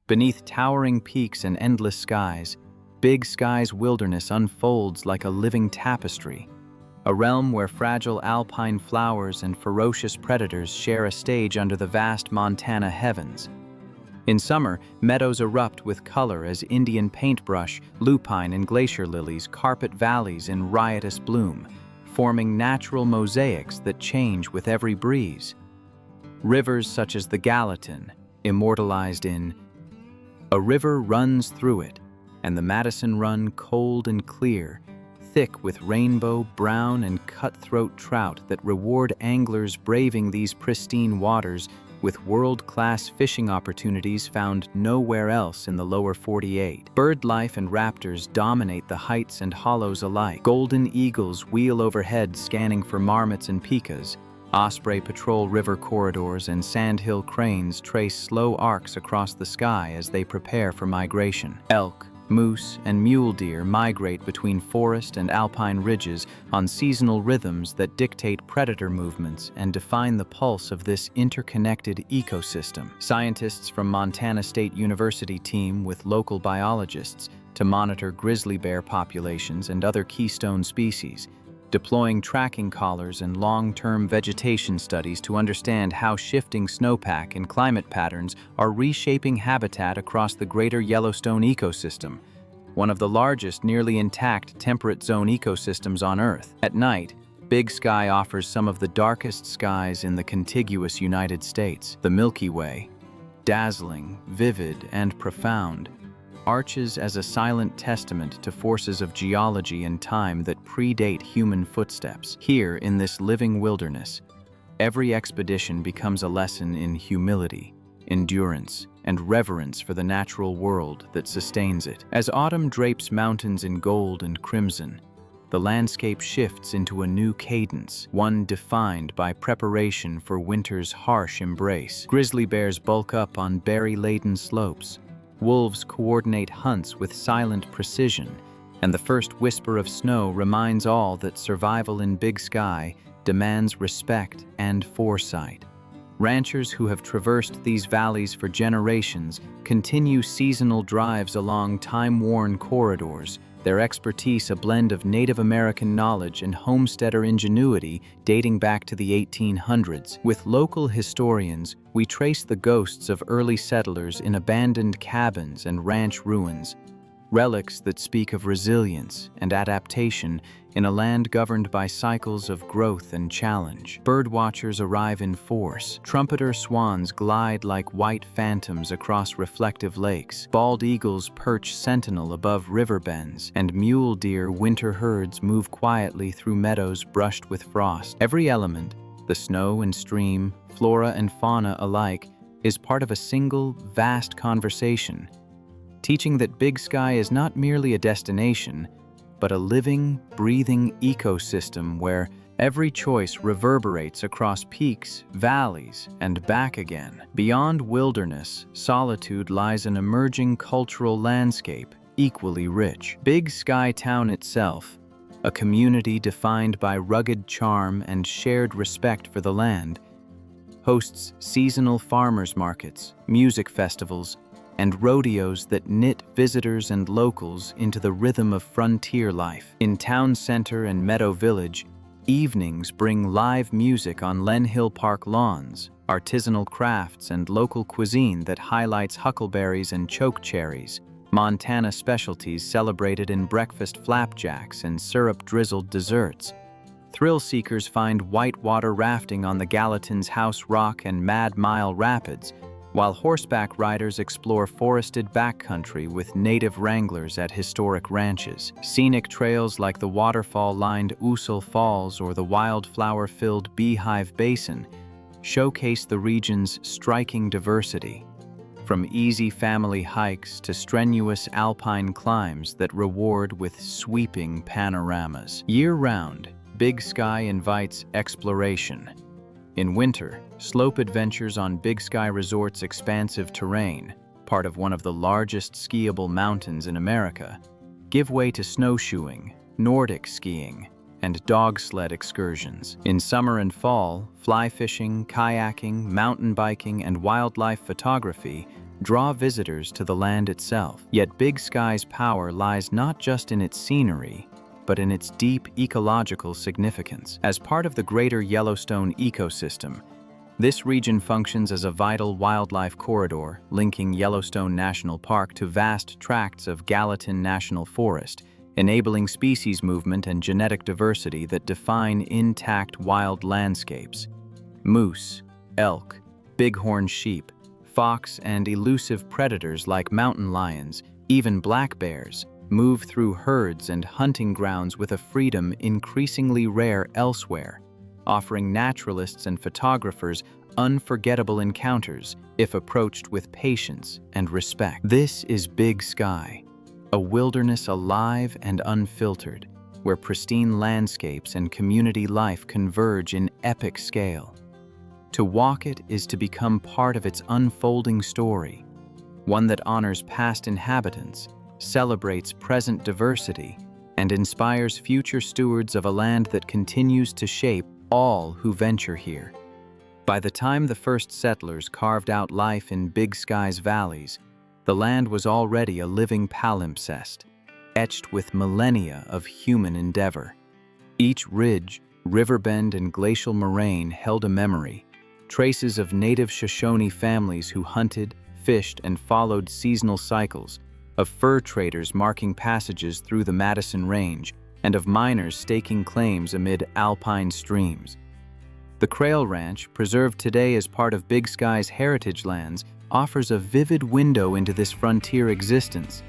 Beneath towering peaks and endless skies, Big Sky's wilderness unfolds like a living tapestry, a realm where fragile alpine flowers and ferocious predators share a stage under the vast Montana heavens. In summer, meadows erupt with color as Indian paintbrush, lupine, and glacier lilies carpet valleys in riotous bloom, forming natural mosaics that change with every breeze. Rivers such as the Gallatin, immortalized in "A river runs through it," and the Madison run cold and clear, thick with rainbow, brown, and cutthroat trout that reward anglers braving these pristine waters with world-class fishing opportunities found nowhere else in the lower 48. Bird life and raptors dominate the heights and hollows alike. Golden eagles wheel overhead scanning for marmots and pikas. Osprey patrol river corridors, and sandhill cranes trace slow arcs across the sky as they prepare for migration. Elk, moose, and mule deer migrate between forest and alpine ridges on seasonal rhythms that dictate predator movements and define the pulse of this interconnected ecosystem. Scientists from Montana State University team with local biologists to monitor grizzly bear populations and other keystone species, deploying tracking collars and long-term vegetation studies to understand how shifting snowpack and climate patterns are reshaping habitat across the greater Yellowstone ecosystem, one of the largest nearly intact temperate zone ecosystems on Earth. At night, Big Sky offers some of the darkest skies in the contiguous United States. The Milky Way, dazzling, vivid, and profound, arches as a silent testament to forces of geology and time that predate human footsteps. Here, in this living wilderness, every expedition becomes a lesson in humility, endurance, and reverence for the natural world that sustains it. As autumn drapes mountains in gold and crimson, the landscape shifts into a new cadence, one defined by preparation for winter's harsh embrace. Grizzly bears bulk up on berry-laden slopes. Wolves coordinate hunts with silent precision, and the first whisper of snow reminds all that survival in Big Sky demands respect and foresight. Ranchers who have traversed these valleys for generations continue seasonal drives along time-worn corridors, their expertise a blend of Native American knowledge and homesteader ingenuity dating back to the 1800s. With local historians, we trace the ghosts of early settlers in abandoned cabins and ranch ruins, relics that speak of resilience and adaptation in a land governed by cycles of growth and challenge. Birdwatchers arrive in force. Trumpeter swans glide like white phantoms across reflective lakes. Bald eagles perch sentinel above river bends, and mule deer winter herds move quietly through meadows brushed with frost. Every element, the snow and stream, flora and fauna alike, is part of a single, vast conversation, teaching that Big Sky is not merely a destination, but a living, breathing ecosystem where every choice reverberates across peaks, valleys, and back again. Beyond wilderness, solitude lies an emerging cultural landscape, equally rich. Big Sky Town itself, a community defined by rugged charm and shared respect for the land, hosts seasonal farmers markets, music festivals, and rodeos that knit visitors and locals into the rhythm of frontier life. In town center and Meadow Village, evenings bring live music on Len Hill Park lawns, artisanal crafts and local cuisine that highlights huckleberries and chokecherries, Montana specialties celebrated in breakfast flapjacks and syrup-drizzled desserts. Thrill seekers find whitewater rafting on the Gallatin's House Rock and Mad Mile Rapids, while horseback riders explore forested backcountry with native wranglers at historic ranches. Scenic trails like the waterfall-lined Usul Falls or the wildflower-filled Beehive Basin showcase the region's striking diversity, from easy family hikes to strenuous alpine climbs that reward with sweeping panoramas. Year-round, Big Sky invites exploration. In winter, slope adventures on Big Sky Resort's expansive terrain, part of one of the largest skiable mountains in America, give way to snowshoeing, Nordic skiing, and dog sled excursions. In summer and fall, fly fishing, kayaking, mountain biking, and wildlife photography draw visitors to the land itself. Yet Big Sky's power lies not just in its scenery, but in its deep ecological significance. As part of the greater Yellowstone ecosystem, this region functions as a vital wildlife corridor linking Yellowstone National Park to vast tracts of Gallatin National Forest, enabling species movement and genetic diversity that define intact wild landscapes. Moose, elk, bighorn sheep, fox, and elusive predators like mountain lions, even black bears, move through herds and hunting grounds with a freedom increasingly rare elsewhere, offering naturalists and photographers unforgettable encounters if approached with patience and respect. This is Big Sky, a wilderness alive and unfiltered, where pristine landscapes and community life converge in epic scale. To walk it is to become part of its unfolding story, one that honors past inhabitants, celebrates present diversity, and inspires future stewards of a land that continues to shape all who venture here. By the time the first settlers carved out life in Big Sky's valleys, the land was already a living palimpsest, etched with millennia of human endeavor. Each ridge, riverbend, and glacial moraine held a memory, traces of native Shoshone families who hunted, fished, and followed seasonal cycles, of fur traders marking passages through the Madison Range, and of miners staking claims amid alpine streams. The Crail Ranch, preserved today as part of Big Sky's heritage lands, offers a vivid window into this frontier existence.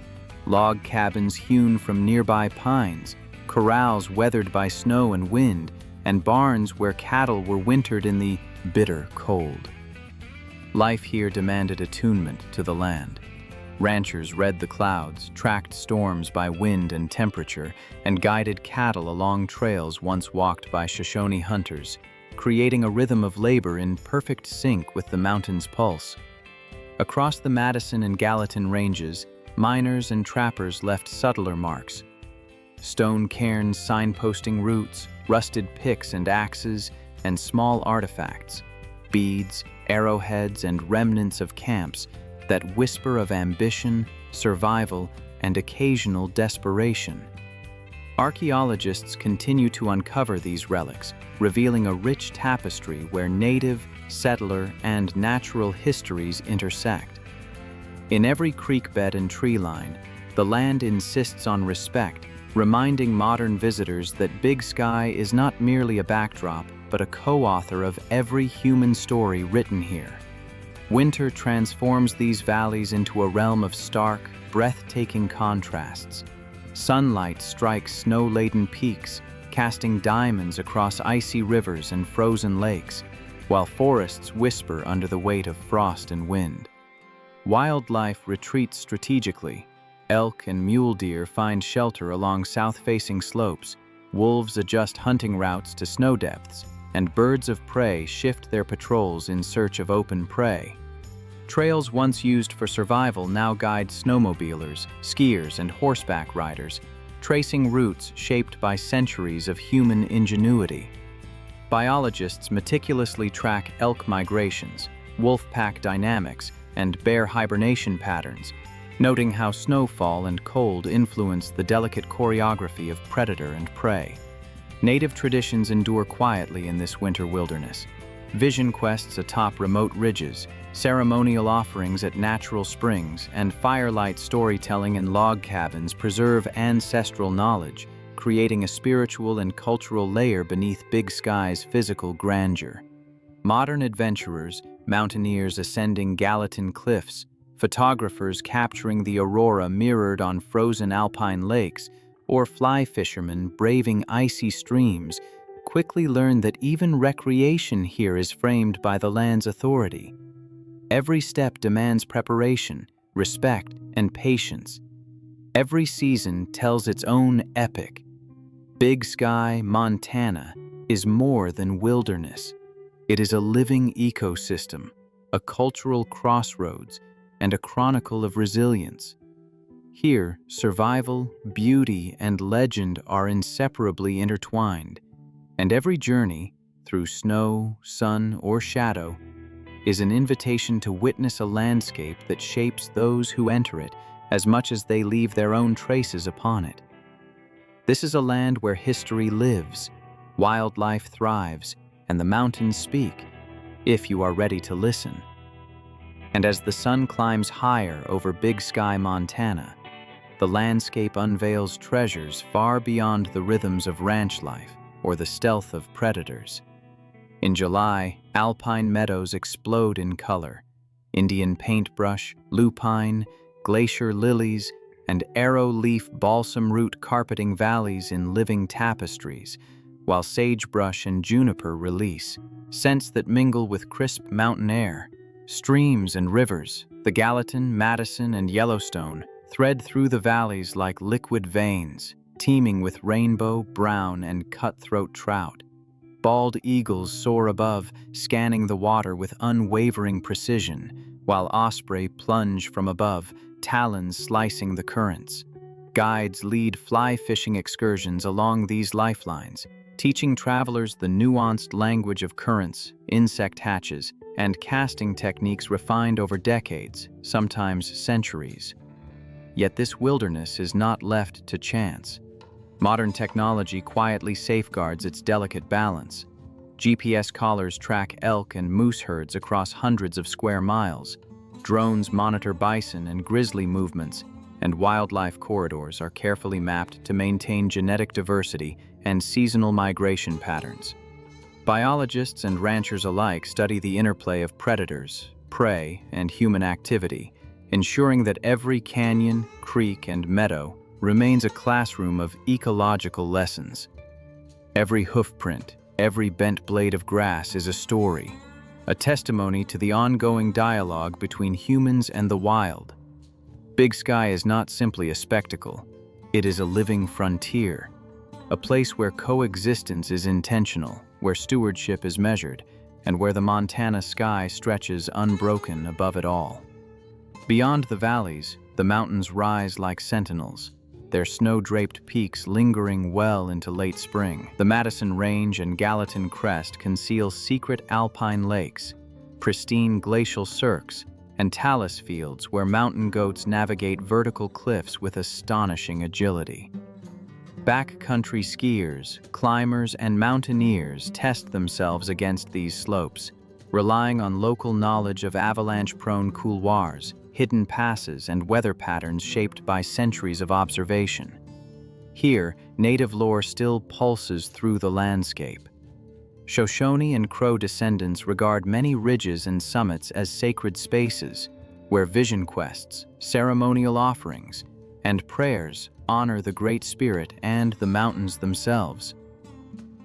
Log cabins hewn from nearby pines, corrals weathered by snow and wind, and barns where cattle were wintered in the bitter cold. Life here demanded attunement to the land. Ranchers read the clouds, tracked storms by wind and temperature, and guided cattle along trails once walked by Shoshone hunters, creating a rhythm of labor in perfect sync with the mountain's pulse. Across the Madison and Gallatin ranges, miners and trappers left subtler marks. Stone cairns signposting routes, rusted picks and axes, and small artifacts, beads, arrowheads, and remnants of camps that whisper of ambition, survival, and occasional desperation. Archaeologists continue to uncover these relics, revealing a rich tapestry where native, settler, and natural histories intersect. In every creek bed and tree line, the land insists on respect, reminding modern visitors that Big Sky is not merely a backdrop, but a co-author of every human story written here. Winter transforms these valleys into a realm of stark, breathtaking contrasts. Sunlight strikes snow-laden peaks, casting diamonds across icy rivers and frozen lakes, while forests whisper under the weight of frost and wind. Wildlife retreats strategically. Elk and mule deer find shelter along south-facing slopes, wolves adjust hunting routes to snow depths, and birds of prey shift their patrols in search of open prey. Trails once used for survival now guide snowmobilers, skiers, and horseback riders, tracing routes shaped by centuries of human ingenuity. Biologists meticulously track elk migrations, wolf pack dynamics, and bear hibernation patterns, noting how snowfall and cold influence the delicate choreography of predator and prey. Native traditions endure quietly in this winter wilderness. Vision quests atop remote ridges, ceremonial offerings at natural springs, and firelight storytelling in log cabins preserve ancestral knowledge, creating a spiritual and cultural layer beneath Big Sky's physical grandeur. Modern adventurers, mountaineers ascending Gallatin cliffs, photographers capturing the aurora mirrored on frozen alpine lakes, or fly fishermen braving icy streams, quickly learn that even recreation here is framed by the land's authority. Every step demands preparation, respect, and patience. Every season tells its own epic. Big Sky, Montana, is more than wilderness. It is a living ecosystem, a cultural crossroads, and a chronicle of resilience. Here, survival, beauty, and legend are inseparably intertwined, and every journey, through snow, sun, or shadow, is an invitation to witness a landscape that shapes those who enter it as much as they leave their own traces upon it. This is a land where history lives, wildlife thrives, and the mountains speak, if you are ready to listen. And as the sun climbs higher over Big Sky, Montana, the landscape unveils treasures far beyond the rhythms of ranch life or the stealth of predators. In July, alpine meadows explode in color. Indian paintbrush, lupine, glacier lilies, and arrow-leaf balsamroot carpeting valleys in living tapestries, while sagebrush and juniper release, scents that mingle with crisp mountain air. Streams and rivers, the Gallatin, Madison, and Yellowstone, thread through the valleys like liquid veins, teeming with rainbow, brown, and cutthroat trout. Bald eagles soar above, scanning the water with unwavering precision, while osprey plunge from above, talons slicing the currents. Guides lead fly fishing excursions along these lifelines, teaching travelers the nuanced language of currents, insect hatches, and casting techniques refined over decades, sometimes centuries. Yet this wilderness is not left to chance. Modern technology quietly safeguards its delicate balance. GPS collars track elk and moose herds across hundreds of square miles. Drones monitor bison and grizzly movements, and wildlife corridors are carefully mapped to maintain genetic diversity and seasonal migration patterns. Biologists and ranchers alike study the interplay of predators, prey, and human activity, ensuring that every canyon, creek, and meadow remains a classroom of ecological lessons. Every hoofprint, every bent blade of grass is a story, a testimony to the ongoing dialogue between humans and the wild. Big Sky is not simply a spectacle, it is a living frontier, a place where coexistence is intentional, where stewardship is measured, and where the Montana sky stretches unbroken above it all. Beyond the valleys, the mountains rise like sentinels, their snow-draped peaks lingering well into late spring. The Madison Range and Gallatin Crest conceal secret alpine lakes, pristine glacial cirques, and talus fields where mountain goats navigate vertical cliffs with astonishing agility. Backcountry skiers, climbers, and mountaineers test themselves against these slopes, relying on local knowledge of avalanche-prone couloirs, hidden passes, and weather patterns shaped by centuries of observation. Here, native lore still pulses through the landscape. Shoshone and Crow descendants regard many ridges and summits as sacred spaces, where vision quests, ceremonial offerings, and prayers honor the Great Spirit and the mountains themselves.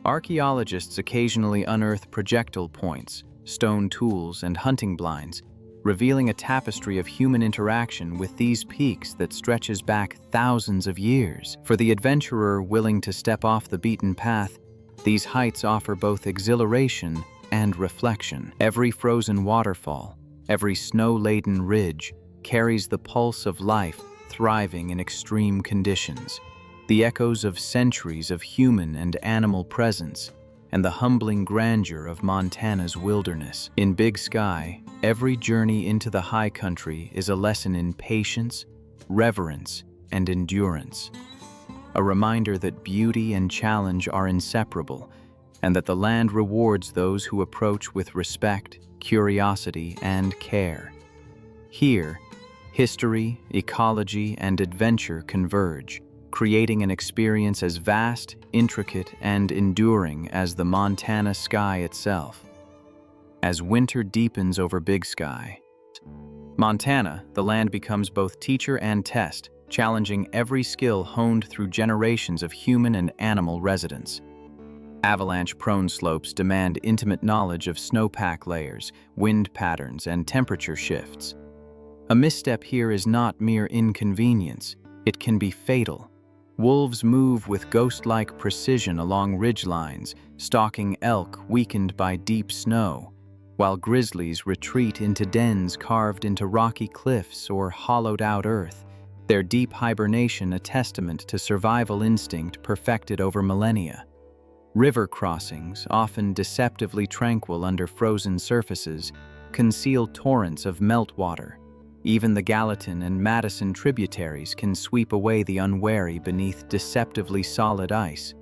Archaeologists occasionally unearth projectile points, stone tools, and hunting blinds, revealing a tapestry of human interaction with these peaks that stretches back thousands of years. For the adventurer willing to step off the beaten path, these heights offer both exhilaration and reflection. Every frozen waterfall, every snow-laden ridge carries the pulse of life thriving in extreme conditions, the echoes of centuries of human and animal presence, and the humbling grandeur of Montana's wilderness. In Big Sky, every journey into the high country is a lesson in patience, reverence, and endurance. A reminder that beauty and challenge are inseparable, and that the land rewards those who approach with respect, curiosity, and care. Here, history, ecology, and adventure converge, creating an experience as vast, intricate, and enduring as the Montana sky itself. As winter deepens over Big Sky, Montana, the land becomes both teacher and test, challenging every skill honed through generations of human and animal residents. Avalanche-prone slopes demand intimate knowledge of snowpack layers, wind patterns, and temperature shifts. A misstep here is not mere inconvenience, it can be fatal. Wolves move with ghost-like precision along ridgelines, stalking elk weakened by deep snow, while grizzlies retreat into dens carved into rocky cliffs or hollowed-out earth, their deep hibernation a testament to survival instinct perfected over millennia. River crossings, often deceptively tranquil under frozen surfaces, conceal torrents of meltwater. Even the Gallatin and Madison tributaries can sweep away the unwary beneath deceptively solid ice.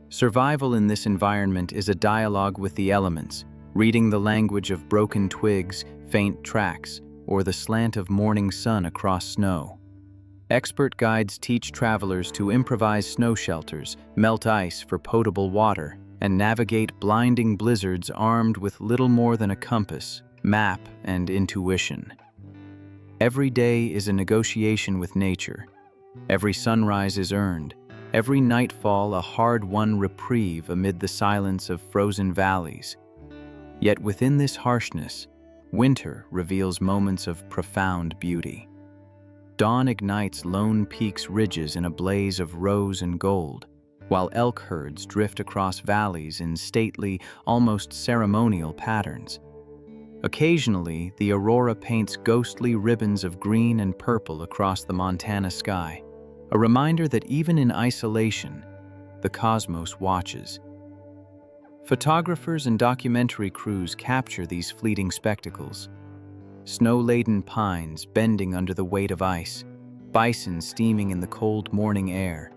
Survival in this environment is a dialogue with the elements, reading the language of broken twigs, faint tracks, or the slant of morning sun across snow. Expert guides teach travelers to improvise snow shelters, melt ice for potable water, and navigate blinding blizzards armed with little more than a compass, map, and intuition. Every day is a negotiation with nature. Every sunrise is earned, every nightfall a hard-won reprieve amid the silence of frozen valleys. Yet within this harshness, winter reveals moments of profound beauty. Dawn ignites lone peaks' ridges in a blaze of rose and gold, while elk herds drift across valleys in stately, almost ceremonial patterns. Occasionally, the aurora paints ghostly ribbons of green and purple across the Montana sky, a reminder that even in isolation, the cosmos watches. Photographers and documentary crews capture these fleeting spectacles. Snow-laden pines bending under the weight of ice, bison steaming in the cold morning air,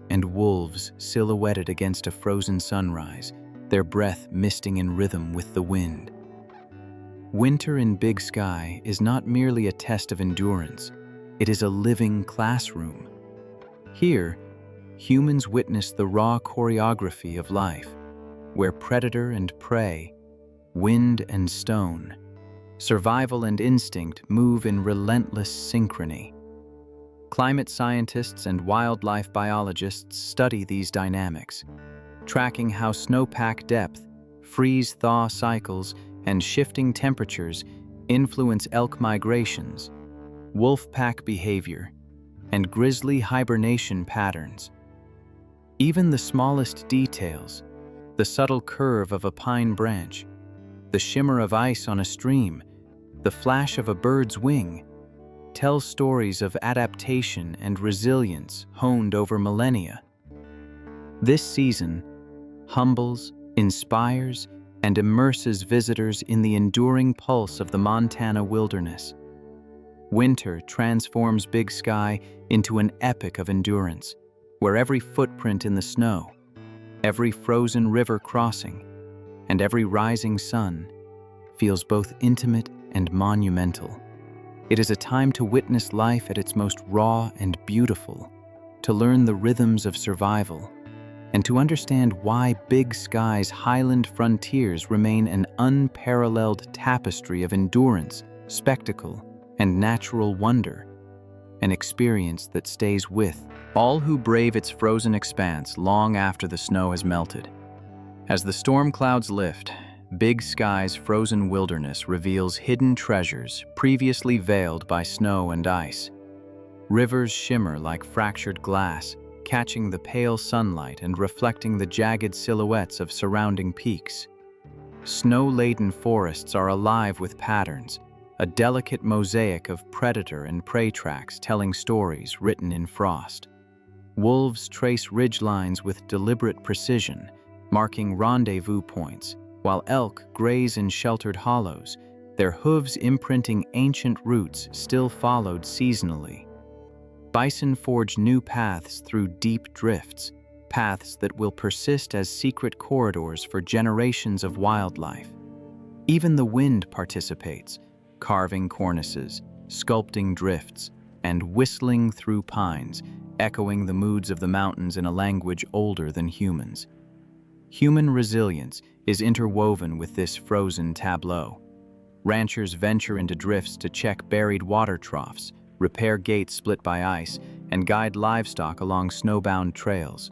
and wolves silhouetted against a frozen sunrise, their breath misting in rhythm with the wind. Winter in Big Sky is not merely a test of endurance, it is a living classroom. Here, humans witness the raw choreography of life, where predator and prey, wind and stone, survival and instinct move in relentless synchrony. Climate scientists and wildlife biologists study these dynamics, tracking how snowpack depth, freeze-thaw cycles, and shifting temperatures influence elk migrations, wolf pack behavior, and grizzly hibernation patterns. Even the smallest details, the subtle curve of a pine branch, the shimmer of ice on a stream, the flash of a bird's wing, tell stories of adaptation and resilience honed over millennia. This season humbles, inspires, and immerses visitors in the enduring pulse of the Montana wilderness. Winter transforms Big Sky into an epic of endurance, where every footprint in the snow, every frozen river crossing, and every rising sun feels both intimate and monumental. It is a time to witness life at its most raw and beautiful, to learn the rhythms of survival, and to understand why Big Sky's highland frontiers remain an unparalleled tapestry of endurance, spectacle, and natural wonder, an experience that stays with all who brave its frozen expanse long after the snow has melted. As the storm clouds lift, Big Sky's frozen wilderness reveals hidden treasures previously veiled by snow and ice. Rivers shimmer like fractured glass, catching the pale sunlight and reflecting the jagged silhouettes of surrounding peaks. Snow-laden forests are alive with patterns, a delicate mosaic of predator and prey tracks telling stories written in frost. Wolves trace ridgelines with deliberate precision, marking rendezvous points, while elk graze in sheltered hollows, their hooves imprinting ancient routes still followed seasonally. Bison forge new paths through deep drifts, paths that will persist as secret corridors for generations of wildlife. Even the wind participates, carving cornices, sculpting drifts, and whistling through pines, echoing the moods of the mountains in a language older than humans. Human resilience is interwoven with this frozen tableau. Ranchers venture into drifts to check buried water troughs, repair gates split by ice, and guide livestock along snowbound trails.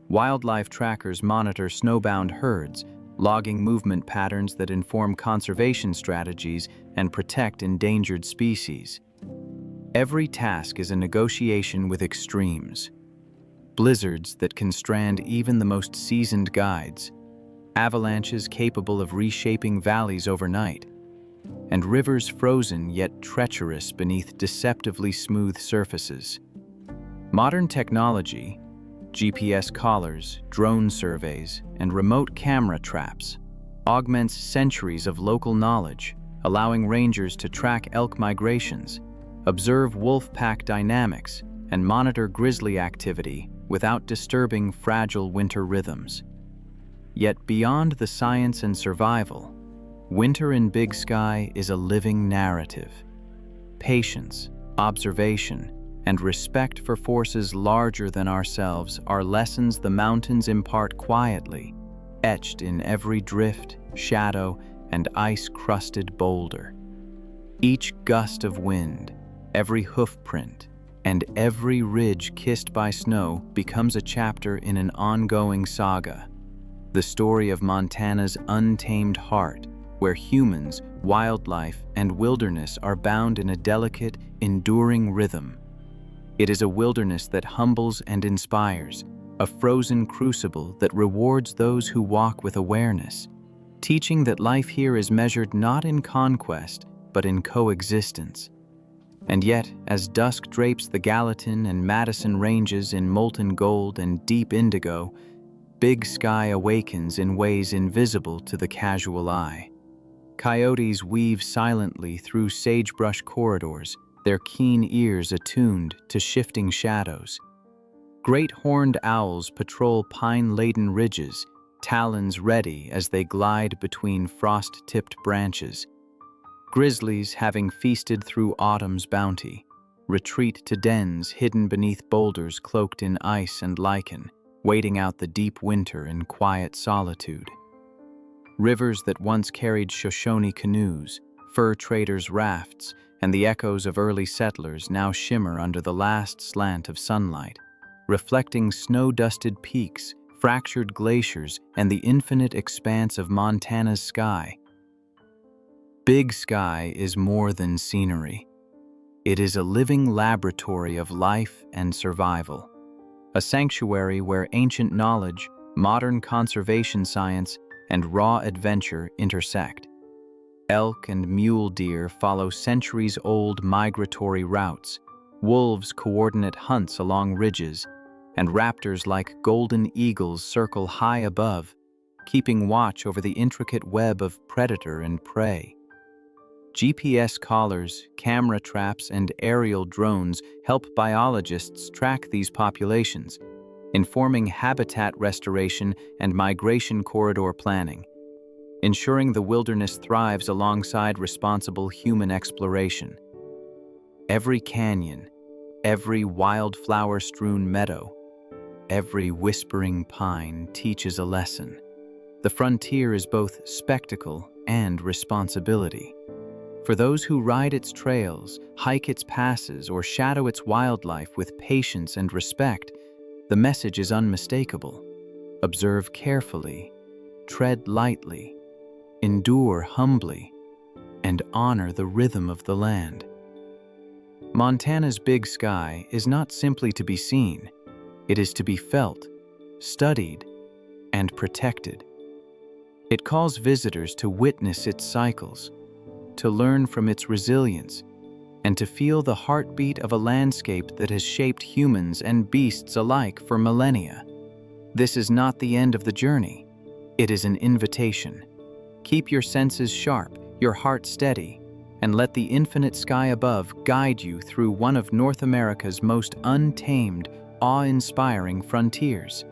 Wildlife trackers monitor snowbound herds, logging movement patterns that inform conservation strategies and protect endangered species. Every task is a negotiation with extremes. Blizzards that can strand even the most seasoned guides, avalanches capable of reshaping valleys overnight, and rivers frozen yet treacherous beneath deceptively smooth surfaces. Modern technology, GPS collars, drone surveys, and remote camera traps, augments centuries of local knowledge, allowing rangers to track elk migrations, observe wolf pack dynamics, and monitor grizzly activity without disturbing fragile winter rhythms. Yet beyond the science and survival, winter in Big Sky is a living narrative. Patience, observation, and respect for forces larger than ourselves are lessons the mountains impart quietly, etched in every drift, shadow, and ice-crusted boulder. Each gust of wind, every hoofprint, and every ridge kissed by snow becomes a chapter in an ongoing saga, the story of Montana's untamed heart, where humans, wildlife, and wilderness are bound in a delicate, enduring rhythm. It is a wilderness that humbles and inspires, a frozen crucible that rewards those who walk with awareness, teaching that life here is measured not in conquest, but in coexistence. And yet, as dusk drapes the Gallatin and Madison ranges in molten gold and deep indigo, Big Sky awakens in ways invisible to the casual eye. Coyotes weave silently through sagebrush corridors, their keen ears attuned to shifting shadows. Great horned owls patrol pine-laden ridges, talons ready as they glide between frost-tipped branches. Grizzlies, having feasted through autumn's bounty, retreat to dens hidden beneath boulders cloaked in ice and lichen, waiting out the deep winter in quiet solitude. Rivers that once carried Shoshone canoes, fur traders' rafts, and the echoes of early settlers now shimmer under the last slant of sunlight, reflecting snow-dusted peaks, fractured glaciers, and the infinite expanse of Montana's sky. Big Sky is more than scenery. It is a living laboratory of life and survival, a sanctuary where ancient knowledge, modern conservation science, and raw adventure intersect. Elk and mule deer follow centuries-old migratory routes, wolves coordinate hunts along ridges, and raptors like golden eagles circle high above, keeping watch over the intricate web of predator and prey. GPS collars, camera traps, and aerial drones help biologists track these populations, informing habitat restoration and migration corridor planning, ensuring the wilderness thrives alongside responsible human exploration. Every canyon, every wildflower-strewn meadow, every whispering pine teaches a lesson. The frontier is both spectacle and responsibility. For those who ride its trails, hike its passes, or shadow its wildlife with patience and respect, the message is unmistakable. Observe carefully, tread lightly, endure humbly, and honor the rhythm of the land. Montana's Big Sky is not simply to be seen. It is to be felt, studied, and protected. It calls visitors to witness its cycles, to learn from its resilience, and to feel the heartbeat of a landscape that has shaped humans and beasts alike for millennia. This is not the end of the journey. It is an invitation. Keep your senses sharp, your heart steady, and let the infinite sky above guide you through one of North America's most untamed, awe-inspiring frontiers.